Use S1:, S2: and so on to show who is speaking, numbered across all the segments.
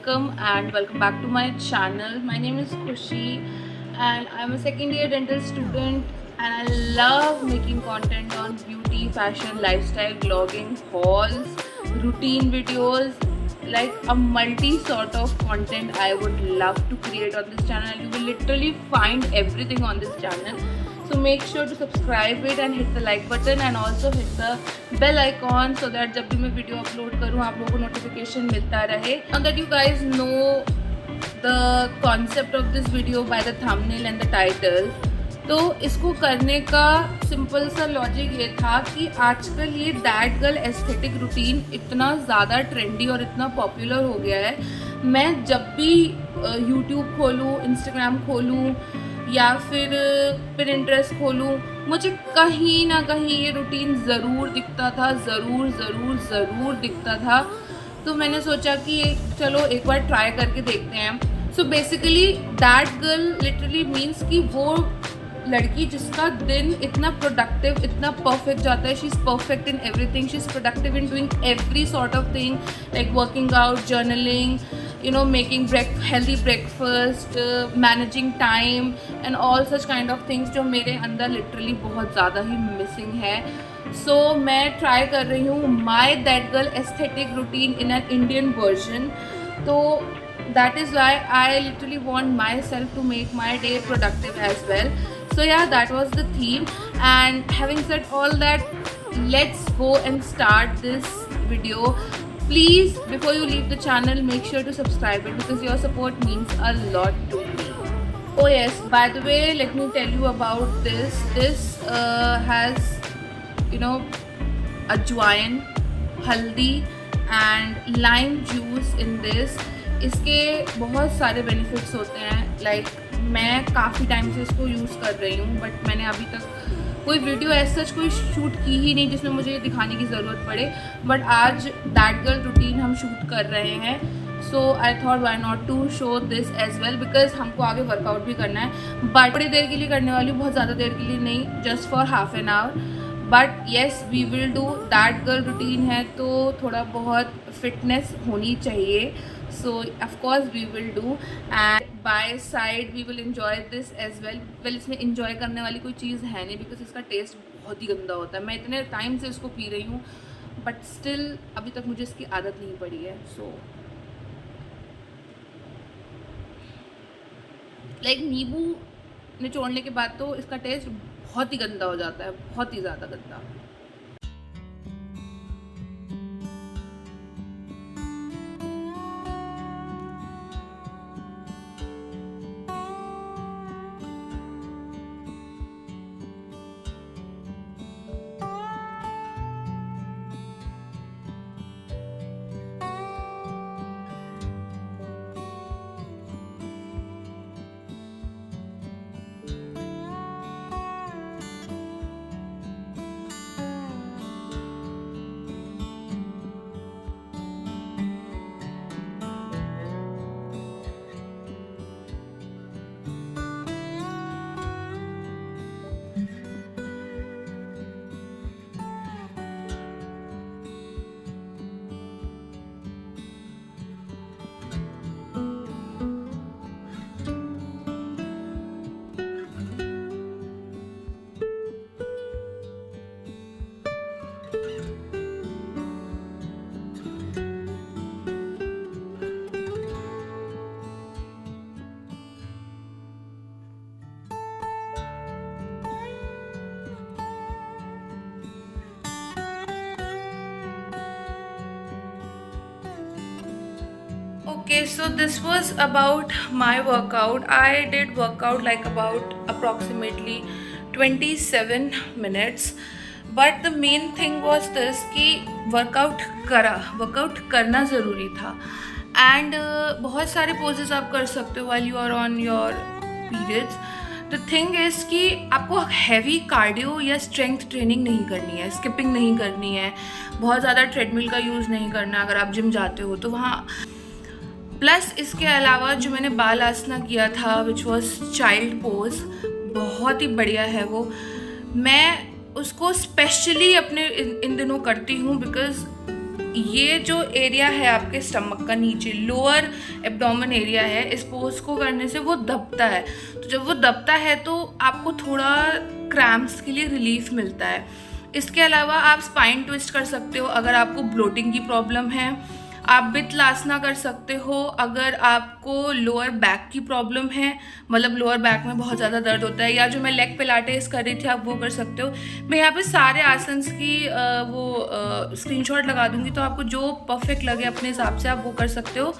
S1: welcome back to my channel. My name is Khushi and I'm a second year dental student and I love making content on beauty, fashion, lifestyle, vlogging, hauls, routine videos, like a multi sort of content I would love to create on this channel. You will literally find everything on this channel. So make sure to subscribe it and hit the like button and also hit the bell icon so that जब भी मैं video upload करूँ आप लोगों को notification मिलता रहे. Now that you guys know the concept of this video by the thumbnail and the title, तो इसको करने का सिंपल सा लॉजिक ये था कि आजकल ये दैट गर्ल एस्थेटिक रूटीन इतना ज़्यादा ट्रेंडी और इतना पॉपुलर हो गया है. मैं जब भी यूट्यूब खोलूँ, इंस्टाग्राम खोलूँ या फिर पिनिंटरेस्ट खोलूँ, मुझे कहीं ना कहीं ये रूटीन ज़रूर दिखता था, ज़रूर दिखता था. तो मैंने सोचा कि चलो एक बार ट्राई करके देखते हैं. So basically that girl literally means कि वो लड़की जिसका दिन इतना प्रोडक्टिव, इतना परफेक्ट जाता है. She is perfect in everything. She is productive in doing every sort of thing like working out, journaling, making healthy breakfast, managing time and all such kind of things जो मेरे अंदर literally बहुत ज़्यादा ही missing है. So मैं try कर रही हूँ my that girl aesthetic routine in an Indian version. तो that is why I literally want myself to make my day productive as well. So yeah, that was the theme. And having said all that, let's go and start this video. Please, before you leave the channel, make sure to subscribe it because your support means a lot to me. Oh yes, by the way, let me tell you about this. This has, ajwain, haldi and lime juice in this. इसके बहुत सारे benefits होते हैं. Like मैं काफ़ी time से इसको use कर रही हूँ, बट मैंने अभी तक कोई वीडियो ऐसा कोई शूट की ही नहीं जिसमें मुझे ये दिखाने की ज़रूरत पड़े. बट आज दैट गर्ल रूटीन हम शूट कर रहे हैं. So I thought why not to show this as well because हमको आगे वर्कआउट भी करना है. बट थोड़ी देर के लिए करने वाली हूँ, बहुत ज़्यादा देर के लिए नहीं, just for half an hour. But yes, we will do. That girl routine है तो थोड़ा बहुत फिटनेस होनी चाहिए. So of course we will do, and by side we will enjoy this as well. Well, इसमें enjoy करने वाली कोई चीज़ है नहीं because इसका टेस्ट बहुत ही गंदा होता है. मैं इतने टाइम से इसको पी रही हूँ बट स्टिल अभी तक मुझे इसकी आदत नहीं पड़ी है. सो लाइक नींबू निचोड़ने के बाद तो इसका टेस्ट बहुत ही गंदा हो जाता है, बहुत ही ज़्यादा गंदा. Okay, so this was about my workout. I did workout like about approximately 27 minutes. But the main thing was this कि वर्कआउट करना ज़रूरी था. एंड बहुत सारे पोजेस आप कर सकते हो while you are on your periods. The thing is कि आपको हैवी कार्डियो या स्ट्रेंथ ट्रेनिंग नहीं करनी है, स्किपिंग नहीं करनी है, बहुत ज़्यादा ट्रेडमिल का यूज़ नहीं करना अगर आप जिम जाते हो तो वहाँ. प्लस इसके अलावा जो मैंने बाल आसना किया था विच वॉज चाइल्ड पोज, बहुत ही बढ़िया है वो. मैं उसको स्पेशली अपने इन दिनों करती हूँ बिकॉज ये जो एरिया है आपके स्टमक का नीचे लोअर एब्डोमेन एरिया है, इस पोज को करने से वो दबता है। तो जब वो दबता है तो आपको थोड़ा क्रैम्प्स के लिए रिलीफ मिलता है। इसके अलावा आप स्पाइन ट्विस्ट कर सकते हो अगर आपको ब्लोटिंग की प्रॉब्लम है। आप वित्तलासना कर सकते हो अगर आपको लोअर बैक की प्रॉब्लम है, मतलब लोअर बैक में बहुत ज़्यादा दर्द होता है, या जो मैं लेग पिलाटेस कर रही थी आप वो कर सकते हो। मैं यहाँ पे सारे आसन्स की स्क्रीनशॉट लगा दूँगी, तो आपको जो परफेक्ट लगे अपने हिसाब से आप वो कर सकते हो।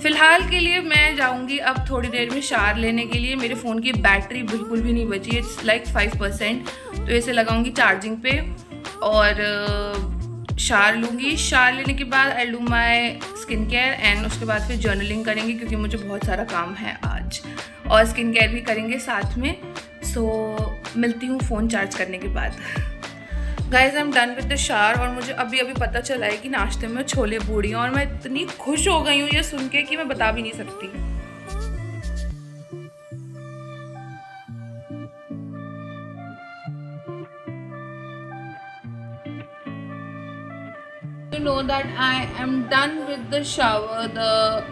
S1: फ़िलहाल के लिए मैं जाऊँगी अब थोड़ी देर में शावर लेने के लिए। मेरे फ़ोन की बैटरी बिल्कुल भी नहीं बची, इट्स लाइक 5%, तो इसे लगाऊँगी चार्जिंग पे और शावर लूँगी। शावर लेने के बाद I do my skin care and उसके बाद फिर जर्नलिंग करेंगे, क्योंकि मुझे बहुत सारा काम है आज, और स्किन केयर भी करेंगे साथ में। सो मिलती हूँ फ़ोन चार्ज करने के बाद। Guys I am done with the shower, और मुझे अभी अभी पता चला है कि नाश्ते में छोले पूड़ी, और मैं इतनी खुश हो गई हूँ ये सुन के कि मैं बता भी नहीं सकती। You know that I am done with the shower, the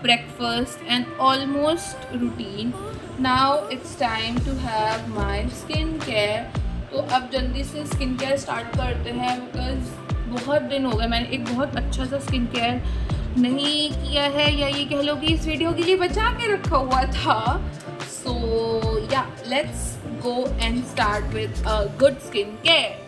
S1: breakfast and almost routine. Now it's time to have my skin care. तो अब जल्दी से स्किन केयर स्टार्ट करते हैं, बिकॉज बहुत दिन हो गए मैंने एक बहुत अच्छा सा स्किन केयर नहीं किया है, या ये कह लो कि इस वीडियो के लिए बचा के रखा हुआ था। सो या let's go and start with a good skin care.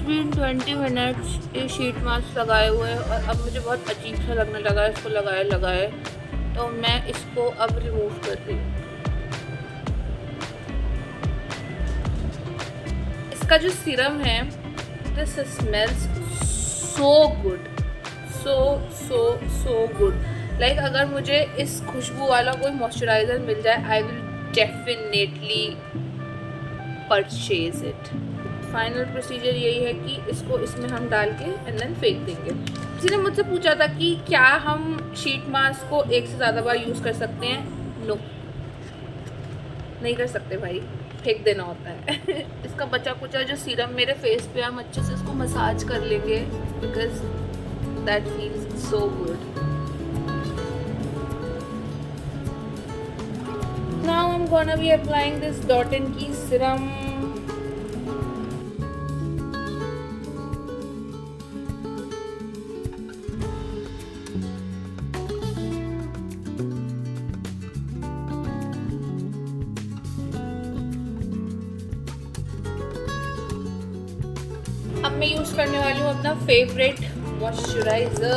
S1: Been 20 minutes ये शीट मास्क लगाए हुए हैं, और अब मुझे बहुत अजीब सा लगने लगा है इसको लगाए, तो मैं इसको अब रिमूव कर रही हूँ। इसका जो सीरम है, this smells so good, so good. Like अगर मुझे इस खुशबू वाला कोई मॉइस्चराइज़र मिल जाए, I will definitely purchase it. Final procedure यही है कि इसको इसमें हम डाल के एंड देन फेंक देंगे। किसी ने मुझसे पूछा था कि क्या हम शीट मास्क को एक से ज़्यादा बार यूज़ कर सकते हैं? नो, नहीं कर सकते भाई, फेंक देना होता है। इसका बचा कुचा जो सीरम मेरे फेस पे, हम अच्छे से इसको मसाज कर लेंगे, because that feels so good. Now I am gonna be applying this dot in की सीरम। अब मैं यूज़ करने वाली हूँ अपना फेवरेट मॉइस्चराइज़र।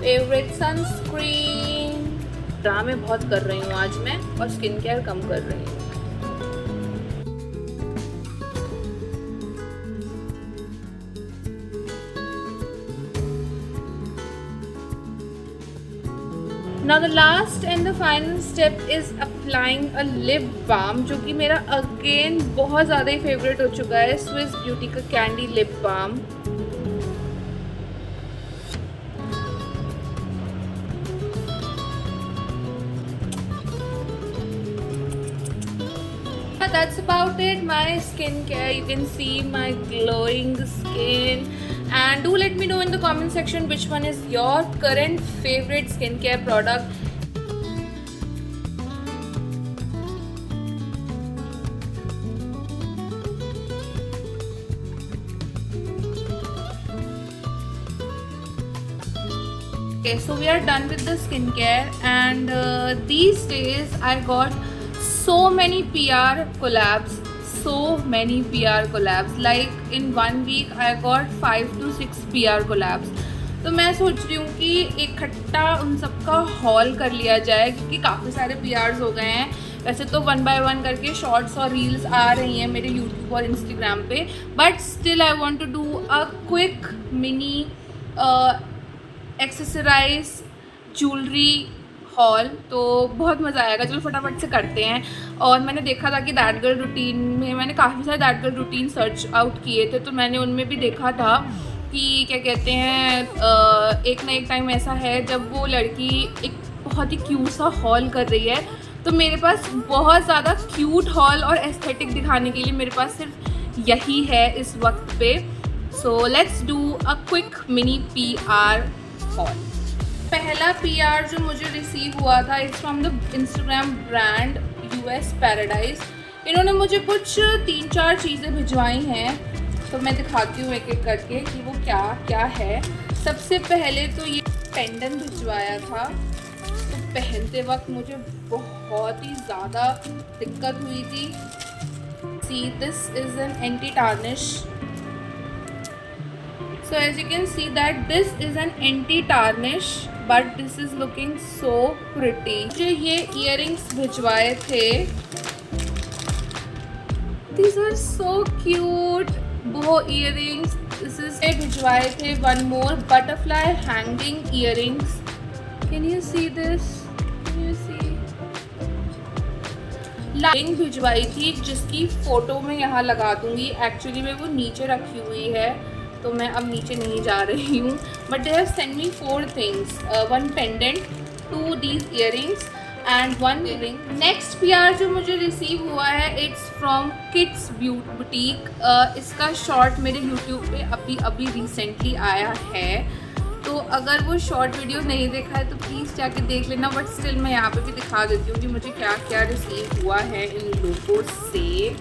S1: Favourite sunscreen. ड्रामे बहुत कर रही हूँ आज मैं, और स्किन केयर कम कर रही हूँ। Now the last and the final step is applying a lip balm, जो कि मेरा अगेन बहुत ज़्यादा ही फेवरेट हो चुका है, स्विस ब्यूटी का candy lip balm. That's about it, my skincare. You can see my glowing skin, and do let me know in the comment section which one is your current favorite skincare product. Okay, so we are done with the skincare, and these days I got so many PR collabs, like in 1 week I got 5 to 6 PR collabs. तो मैं सोच रही हूँ कि इकट्ठा उन सबका hall कर लिया जाए, क्योंकि काफ़ी सारे PRs हो गए हैं। वैसे तो 1 by 1 करके शॉर्ट्स और रील्स आ रही हैं मेरे यूट्यूब और इंस्टाग्राम पे, but still I want to do a quick mini accessorise jewellery haul. तो बहुत मज़ा आएगा, चलो फटाफट से करते हैं। और मैंने देखा था कि दैट गर्ल रूटीन में, मैंने काफ़ी सारे that girl routine search out किए थे, तो मैंने उनमें भी देखा था कि क्या कहते हैं, एक ना एक टाइम ऐसा है जब वो लड़की एक बहुत ही क्यूट सा हॉल कर रही है। तो मेरे पास बहुत ज़्यादा क्यूट हॉल और एस्थेटिक दिखाने के लिए मेरे पास सिर्फ यही है इस वक्त पे। So let's do a quick mini PR hall. पहला PR जो मुझे रिसीव हुआ था it's from the Instagram brand US paradise. इन्होंने मुझे कुछ 3-4 चीज़ें भिजवाई हैं, तो मैं दिखाती हूँ एक एक करके कि वो क्या क्या है। सबसे पहले तो ये पेंडेंट भिजवाया था, तो पहनते वक्त मुझे बहुत ही ज़्यादा दिक्कत हुई थी। सी this is an anti tarnish. So as you can see that this is an anti-tarnish, but this is looking so pretty. मुझे ये earrings भिजवाए थे, these are so cute. वो earrings, this is भिजवाए थे one more butterfly hanging earrings. Can you see this? Can you see? Ring भिजवाई थी जिसकी photo मैं यहाँ लगा दूँगी। एक्चुअली में वो नीचे रखी हुई है, तो मैं अब नीचे नहीं जा रही हूँ, but they have send me 4 things, 1 pendant, 2 these earrings and 1 ring. Next PR जो मुझे रिसीव हुआ है इट्स फ्रॉम किड्स बुटीक। इसका शॉर्ट मेरे यूट्यूब पे अभी रिसेंटली आया है, तो अगर वो शॉर्ट वीडियो नहीं देखा है तो प्लीज़ जाके देख लेना, बट स्टिल मैं यहाँ पे भी दिखा देती हूँ कि मुझे क्या क्या रिसीव हुआ है इन लोगों से।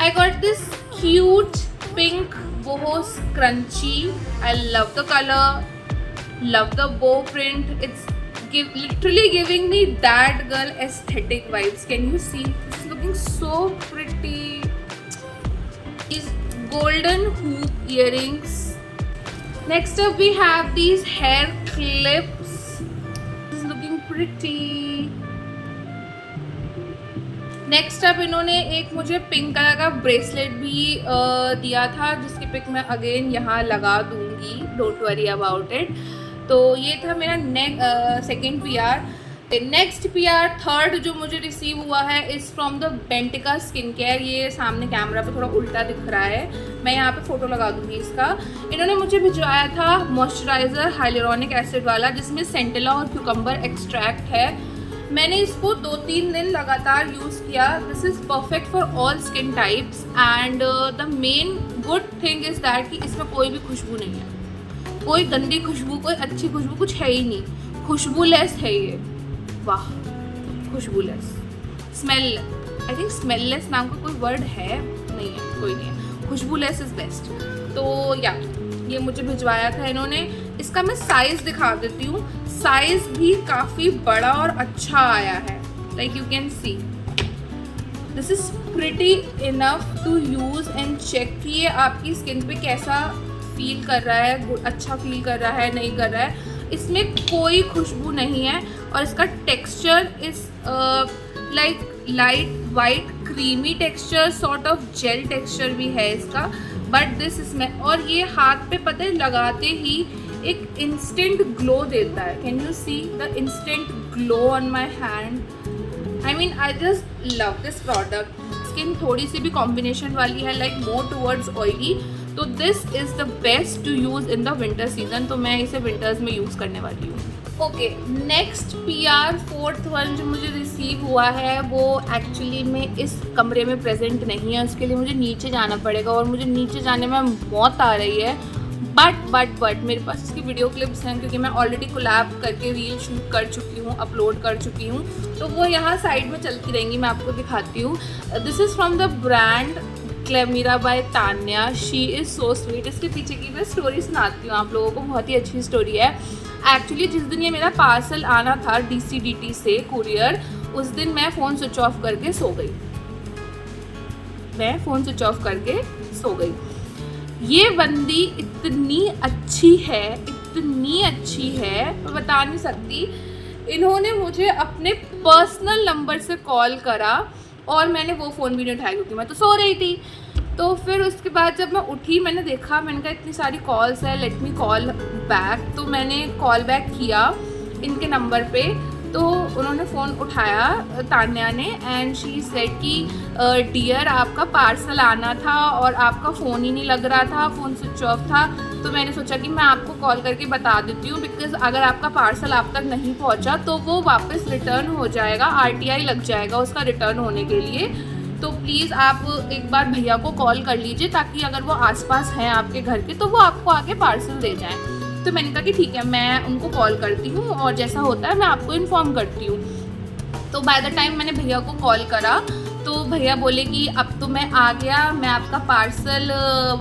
S1: I got this cute pink boho scrunchie. I love the color, love the bow print. It's literally giving me that girl aesthetic vibes. Can you see? It's looking so pretty. These golden hoop earrings. Next up we have these hair clips. This is looking pretty. Next up इन्होंने एक मुझे pink colour का bracelet भी दिया था, जिसकी pick मैं again यहाँ लगा दूँगी, डोंट वरी अबाउट इट। तो ये था मेरा second PR। Next PR third जो मुझे रिसीव हुआ है is from the Bentica skin care. ये सामने कैमरा पे थोड़ा उल्टा दिख रहा है, मैं यहाँ पे फ़ोटो लगा दूँगी इसका। इन्होंने मुझे भिजवाया था मॉइस्चराइज़र हाइलुरोनिक एसिड वाला, जिसमें सेंटिला और क्यूकम्बर एक्सट्रैक्ट है। मैंने इसको 2-3 दिन लगातार यूज़ किया। This is perfect for all skin types and the main good thing is that कि इसमें कोई भी खुशबू नहीं है, कोई गंदी खुशबू, कोई अच्छी खुशबू, कुछ है ही नहीं, खुशबूलेस है ये। वाह, खुशबूलेस, स्मेल, आई थिंक स्मेललेस नाम का कोई वर्ड है, नहीं है, कोई नहीं है, खुशबूलेस इज़ बेस्ट। तो या ये मुझे भिजवाया था इन्होंने। इसका मैं साइज़ दिखा देती हूँ, साइज़ भी काफ़ी बड़ा और अच्छा आया है, like you can see this is pretty enough to use and check कि ये आपकी स्किन पे कैसा फील कर रहा है, अच्छा फील कर रहा है, नहीं कर रहा है। इसमें कोई खुशबू नहीं है और इसका texture is like light white creamy texture, sort of gel texture भी है इसका, बट दिस इसमें, और ये हाथ पे पता है लगाते ही एक इंस्टेंट ग्लो देता है। Can you see the instant glow on my hand? I mean I just love this product. Skin थोड़ी सी भी कॉम्बिनेशन वाली है, लाइक मोर टूवर्ड्स ऑयली, तो this is the best to use in the winter season, तो मैं इसे winters में यूज़ करने वाली हूँ। Okay, next PR fourth one जो मुझे रिसीव हुआ है वो एक्चुअली में इस कमरे में प्रेजेंट नहीं है, उसके लिए मुझे नीचे जाना पड़ेगा और मुझे नीचे जाने में मौत आ रही है। बट मेरे पास इसकी वीडियो क्लिप्स हैं, क्योंकि मैं ऑलरेडी कोलैब करके रील शूट कर चुकी हूँ, अपलोड कर चुकी हूँ, तो वो यहाँ साइड में चलती रहेंगी, मैं आपको दिखाती हूँ। This is from the brand Clemira by Tanya. She is so sweet. इसके पीछे की मैं स्टोरी सुनाती हूँ आप लोगों को, बहुत ही अच्छी स्टोरी है। एक्चुअली जिस दिन ये मेरा पार्सल आना था DCDT से कुरियर, उस दिन मैं फ़ोन स्विच ऑफ करके सो गई। ये बंदी इतनी अच्छी है, इतनी अच्छी है, मैं बता नहीं सकती। इन्होंने मुझे अपने पर्सनल नंबर से कॉल करा और मैंने वो फ़ोन भी नहीं उठाया क्योंकि मैं तो सो रही थी। तो फिर उसके बाद जब मैं उठी, मैंने देखा, मैंने कहा इतनी सारी कॉल्स है, लेट मी कॉल बैक। तो मैंने कॉल बैक किया इनके नंबर पे, तो उन्होंने फ़ोन उठाया तान्या ने, एंड शी सेड कि डियर आपका पार्सल आना था और आपका फ़ोन ही नहीं लग रहा था, फ़ोन स्विच ऑफ था। तो मैंने सोचा कि मैं आपको कॉल करके बता देती हूँ, बिकॉज़ अगर आपका पार्सल आप तक नहीं पहुँचा तो वो वापस रिटर्न हो जाएगा, RTI लग जाएगा उसका रिटर्न होने के लिए। तो प्लीज़ आप एक बार भैया को कॉल कर लीजिए, ताकि अगर वो आसपास हैं आपके घर के तो वो आपको आके पार्सल दे जाएं। तो मैंने कहा कि ठीक है, मैं उनको कॉल करती हूँ और जैसा होता है मैं आपको इन्फॉर्म करती हूँ। तो बाय द टाइम मैंने भैया को कॉल करा तो भैया बोले कि अब तो मैं आ गया, मैं आपका पार्सल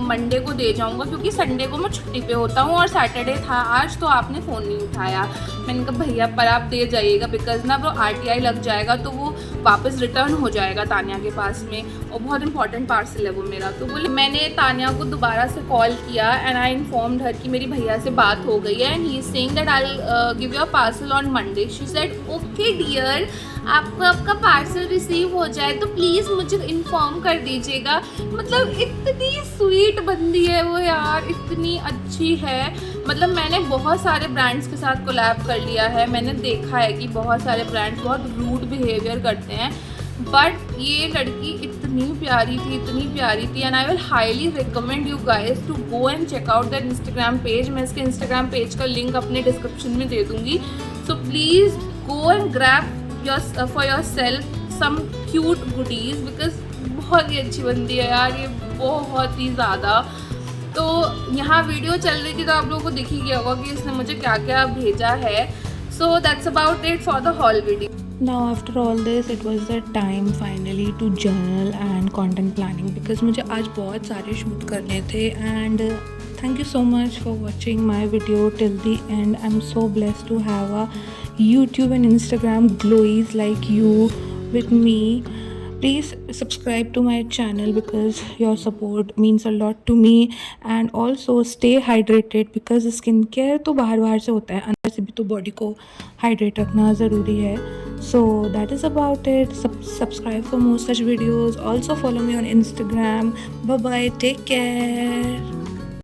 S1: मंडे को दे जाऊंगा, क्योंकि संडे को मैं छुट्टी पे होता हूँ और सैटरडे था आज, तो आपने फ़ोन नहीं उठाया। मैंने कहा भैया पर आप दे जाइएगा, बिकॉज़ ना वो RTI लग जाएगा तो वो वापस रिटर्न हो जाएगा तान्या के पास में, और बहुत इंपॉर्टेंट पार्सल है वो मेरा। तो बोले, मैंने तान्या को दोबारा से कॉल किया एंड आई इन्फॉर्म्ड हर कि मेरी भैया से बात हो गई है and he is saying that I will give your parcel on Monday. She said okay dear, आपको आपका पार्सल रिसीव हो जाए तो प्लीज़ मुझे इन्फॉर्म कर दीजिएगा। मतलब इतनी स्वीट बंदी है वो यार, इतनी अच्छी है। मतलब मैंने बहुत सारे ब्रांड्स के साथ कोलैब कर लिया है, मैंने देखा है कि बहुत सारे ब्रांड्स बहुत रूड बिहेवियर करते हैं, बट ये लड़की इतनी प्यारी थी and I will highly recommend you guys to go and check out that Instagram page. मैं इसके इंस्टाग्राम पेज का लिंक अपने डिस्क्रिप्शन में दे दूँगी, so please go and grab for yourself some cute goodies, because बहुत ही अच्छी बनती है यार ये, बहुत ही ज़्यादा। तो यहाँ वीडियो चल रही थी तो आप लोगों को दिख ही गया होगा कि इसने मुझे क्या क्या भेजा है। So that's about it for the haul video.
S2: Now after all this it was the time finally to journal and content planning, because मुझे आज बहुत सारे शूट करने थे। and thank you so much for watching my video till the end. I'm so blessed to have a YouTube and Instagram glowies like you with me. Please subscribe to my channel because your support means a lot to me, and also stay hydrated because skin care तो बाहर से होता है, अंदर से भी तो body को हाइड्रेट रखना ज़रूरी है। So that is about it. Subscribe for more such videos. Also follow me on Instagram. Bye bye, take care.